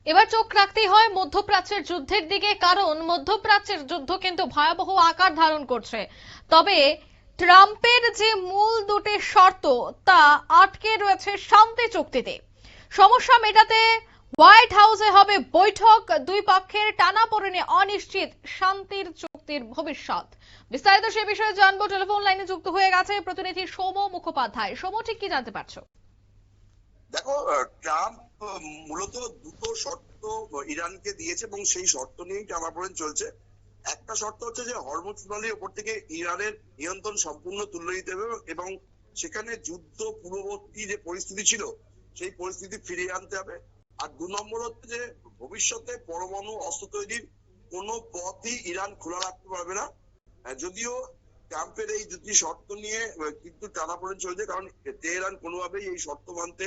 এবার চোখ রাখতেই হয় মধ্যপ্রাচ্যের যুদ্ধের দিকে, কারণ মধ্যপ্রাচ্যের যুদ্ধ কিন্তু ভয়াবহ আকার ধারণ করছে। তবে ট্রাম্পের যে মূল দুটি শর্ত তা আটকে রয়েছে শান্তি চুক্তিতে। সমস্যা মেটাতে হোয়াইট হাউসে হবে বৈঠক, দুই পক্ষের টানাপোড়েনে অনিশ্চিত শান্তির চুক্তির ভবিষ্যৎ। বিস্তারিত সে বিষয়ে জানবো, টেলিফোন লাইনে যুক্ত হয়ে গেছে প্রতিনিধি সৌম মুখোপাধ্যায়। সৌম, ঠিক কি জানতে পারছো? দেখো, ট্রাম্প মূলত দুটো শর্ত ইরানকে দিয়েছে এবং সেই শর্ত নিয়েই টানাপোড়েন চলছে। একটা শর্ত হচ্ছে যে হরমুজ প্রণালীর উপর থেকে ইরানের নিয়ন্ত্রণ সম্পূর্ণ তুলে দিতে হবে এবং সেখানে যুদ্ধ পূর্ববর্তী যে পরিস্থিতি ছিল সেই পরিস্থিতি ফিরিয়ে আনতে হবে। আর 2 নম্বর হচ্ছে যে ভবিষ্যতে পরমাণু অস্ত্র তৈরির কোনো পথই ইরান খোলা রাখতে পারবে না। যদিও ট্রাম্পের এই দুটি শর্ত নিয়ে কিন্তু টানাপোড়েন চলছে, কারণ তেহরান কোনোভাবেই এই শর্ত মানতে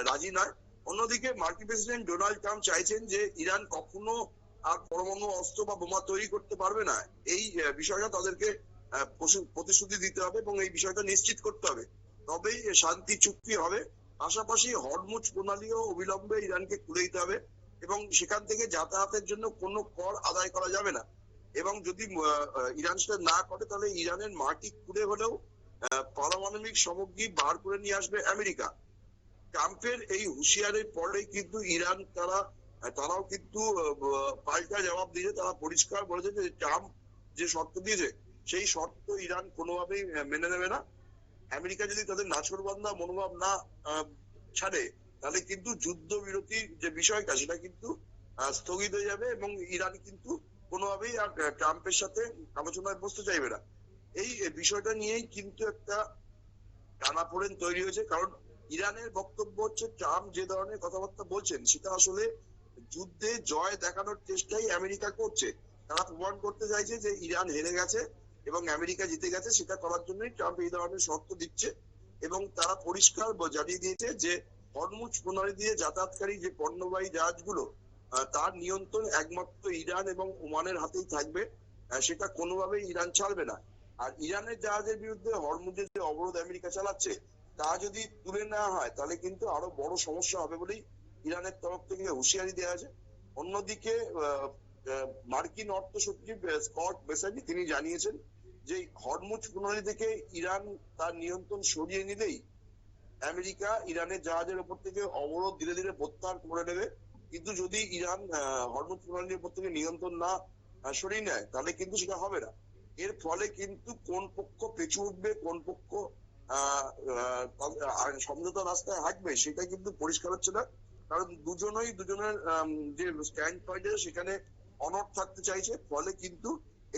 রাজি নয়। অন্যদিকে মার্কিন প্রেসিডেন্ট ডোনাল্ড ট্রাম্প চাইছেন যে ইরান কখনো আর পরমাণু অস্ত্র বা বোমা তৈরি করতে পারবে না। এই বিষয়টা তাদেরকে প্রতিশ্রুতি দিতে হবে এবং এই বিষয়টা নিশ্চিত করতে হবে, তবেই শান্তি চুক্তি হবে। পাশাপাশি হরমুজ প্রণালীও অবিলম্বে ইরানকে খুলে দিতে হবে এবং সেখান থেকে যাতায়াতের জন্য কোনো কর আদায় করা যাবে না। এবং যদি ইরান সেটা না করে তাহলে ইরানের মাটি খুঁড়ে হলেও পারমাণবিক সামগ্রী বার করে নিয়ে আসবে আমেরিকা। ট্রাম্পের এই হুঁশিয়ারির পরেই কিন্তু ইরান তারাও কিন্তু পাল্টা জবাব দিয়েছে। তারা পরিষ্কার বলেছে যে ট্রাম্প যে শর্ত দিয়েছে সেই শর্ত ইরান কোনোভাবেই মেনে নেবে না। আমেরিকা যদি তাদের নাছোড়বান্দা মনোভাব না ছাড়ে তাহলে কিন্তু যুদ্ধবিরতির যে বিষয়টা সেটা কিন্তু স্থগিত হয়ে যাবে এবং ইরান কিন্তু কোনোভাবেই আর ট্রাম্পের সাথে আলোচনায় বসতে চাইবে না। এই বিষয়টা নিয়েই কিন্তু একটা টানাপোড়েন তৈরি হয়েছে, কারণ ইরানের বক্তব্য হচ্ছে ট্রাম্প যে ধরনের কথাবার্তা বলছেন সেটা আসলে যুদ্ধে জয় দেখানোর চেষ্টাই আমেরিকা করছে। তারা প্রমাণ করতে চাইছে যে ইরান হেরে গেছে এবং আমেরিকা জিতে গেছে, সেটা করার জন্যই ট্রাম্প এই ধরনের শর্ত দিচ্ছে। এবং তারা পরিষ্কার জানিয়ে দিয়েছে যে হরমুজ প্রণালী দিয়ে যাতায়াতকারী যে পণ্যবাহী জাহাজগুলো তার নিয়ন্ত্রণ একমাত্র ইরান এবং ওমানের হাতেই থাকবে, সেটা কোনোভাবেই ইরান ছাড়বে না। আর ইরানের জাহাজের বিরুদ্ধে হরমুজের যে অবরোধ আমেরিকা চালাচ্ছে তা যদি তুলে নেওয়া হয় তাহলে কিন্তু আরো বড় সমস্যা হবে বলেই ইরানের তরফ থেকে হুঁশিয়ারি দেওয়া আছে। অন্যদিকে মার্কিন অর্থ সচিব স্কট বেসানি তিনি জানিয়েছেন যে হরমুজ প্রণালী থেকে ইরান তার নিয়ন্ত্রণ সরিয়ে নিলেই আমেরিকা ইরানের জাহাজের উপর থেকে অবরোধ ধীরে ধীরে প্রত্যাহার করে নেবে। কিন্তু যদি ইরান হরমুজ প্রণালীর উপর থেকে নিয়ন্ত্রণ না সরিয়ে নেয় তাহলে কিন্তু সেটা হবে না। এর ফলে কিন্তু কোন পক্ষ পেছু উঠবে, কোন পক্ষ সমঝোতা রাস্তায় হাঁটবে সেটা কিন্তু পরিষ্কার হচ্ছে না, কারণ দুজনের যে স্ট্যান্ড পয়েন্ট সেখানে অনড় থাকতে চাইছে। ফলে কিন্তু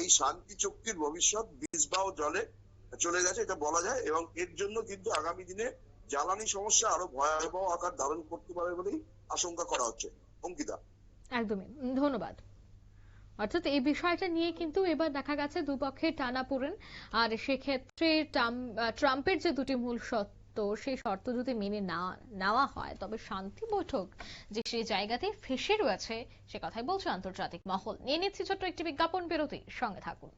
এই শান্তি চুক্তির ভবিষ্যৎ বিষবাও জলে চলে গেছে এটা বলা যায় এবং এর জন্য কিন্তু আগামী দিনে জ্বালানি সমস্যা আরো ভয়াবহ আকার ধারণ করতে পারে বলেই আশঙ্কা করা হচ্ছে। অঙ্কিতা, একদমই ধন্যবাদ। অর্থাৎ এই বিষয়টা নিয়ে কিন্তু এবার দেখা গেছে দুপক্ষের টানাপোড়েন। আর সেক্ষেত্রে ট্রাম্পের যে দুটি মূল শর্ত, সেই শর্ত যদি মেনে না নেওয়া হয় তবে শান্তি বৈঠক যে সেই জায়গাতে ফেঁসে রয়েছে সে কথাই বলছে আন্তর্জাতিক মহল। নিয়ে নিচ্ছি ছোট্ট একটি বিজ্ঞাপন বিরতি, সঙ্গে থাকুন।